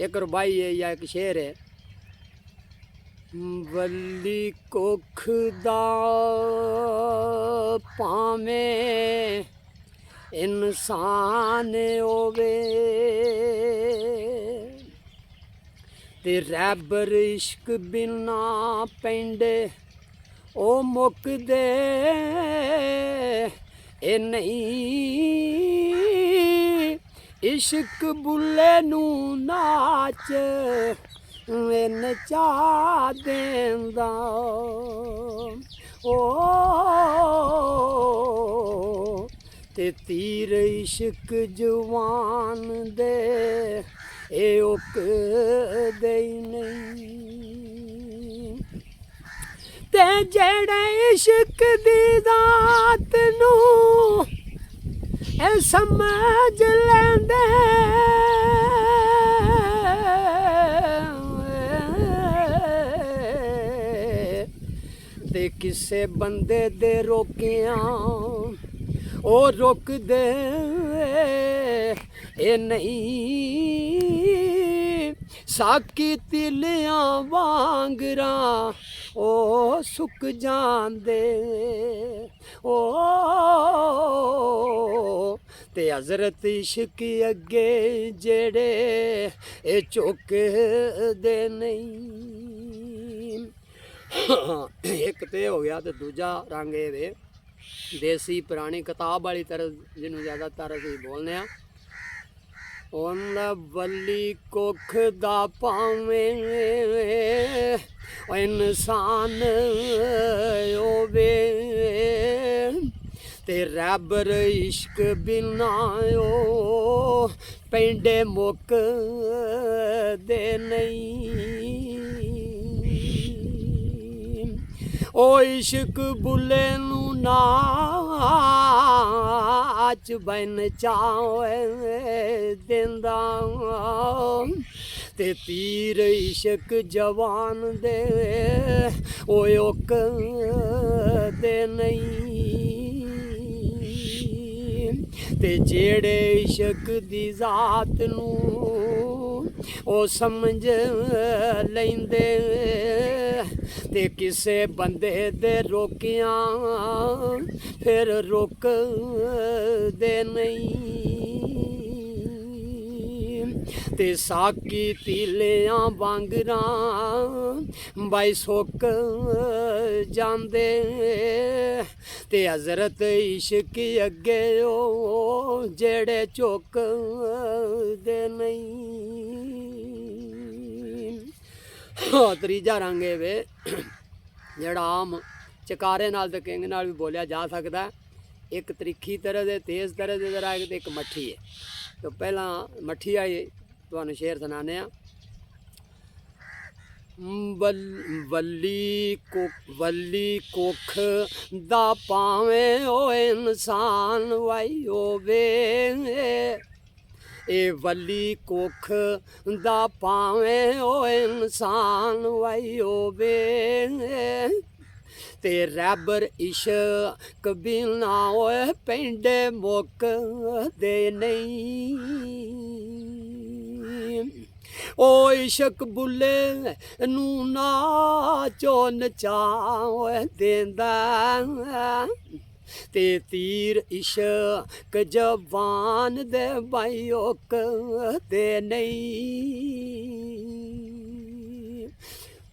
एक रुबाई है या एक शेर है। वल्ली कोख दा पावें इंसान होवे ते रैबर इश्क बिना पेंडे ओ मुकदे ए नहीं। इश्क बुल्ले नू नाच नचा देंदा ओ ते तीर इश्क जवान दे ए उक दे नहीं। ते जेड़े इश्क दी दात नू ए समझ लेंदे ते किसे बंदे दे रोकिया ओ रुक दे ए नहीं। साकी तिलियां वांगरा ओ सुक जांदे ओ ते हज़रत इश्क अगे जेड़े ए झुक दे नहीं। एक ते हो गया तो दूजा रंग ये वे देसी पुरानी किताब वाली तरह जिन्होंने ज़्यादातर असीं बोलने आ। वल्ली कुख दा पावें इंसान होवे ते रैबर इश्क बिना ओ पेंडे मुक दे नहीं। ओ इश्क बुले नू नाच बन चावे देंदा ते तीर इश्क जवान दे ओ उक दे नहीं। ते जेड़े इश्क दी जात नू ओ समझ लेंदे ते किसे बंदे दे रोकिया फिर रुक दे नहीं। ते साकी तिलियां वांगरा बाई सुक जांदे ते हज़रत इश्क अगे ओ जेड़े झुक दे नहीं। त्रीजा रंग है वे जड़ा आम चकारे नाल ते किंग नाल भी बोलिया जा सकता है। एक त्रिखी तरह दे तेज़ तरह दे जरा एक मट्ठी है। तो पहला मट्ठी आई तुहानू शेर सुनाने आ। वल्ली कुख दा पावें ओ इंसान वाई होवे ए वल्ली कुख दा पावें ओ इंसान वाई होवे ते रैबर इश्क बिना ओए पेंडे मुक दे नहीं। ओ इश्क बुले नू नाचो नचाओ देंदा ते तीर इश्क जवान दे बाई उक दे नहीं।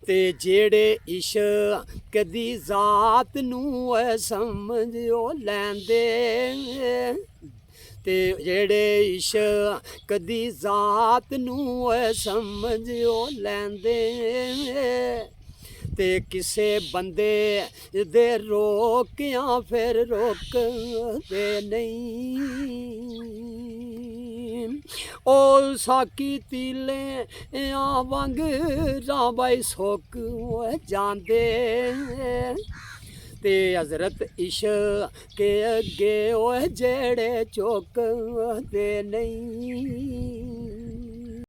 ते जेड़े इश्क दी जात नू समझो लैंदे ते जेड़े इश्क दी जात नू समझो लैंदे ते किसे बंदे दे रोकिया फिर रुक दे नहीं। ओ साकी तिले वांग राबाई सुक जांदे ते हज़रत इश्क अगे ओ जेड़े झुक दे नहीं।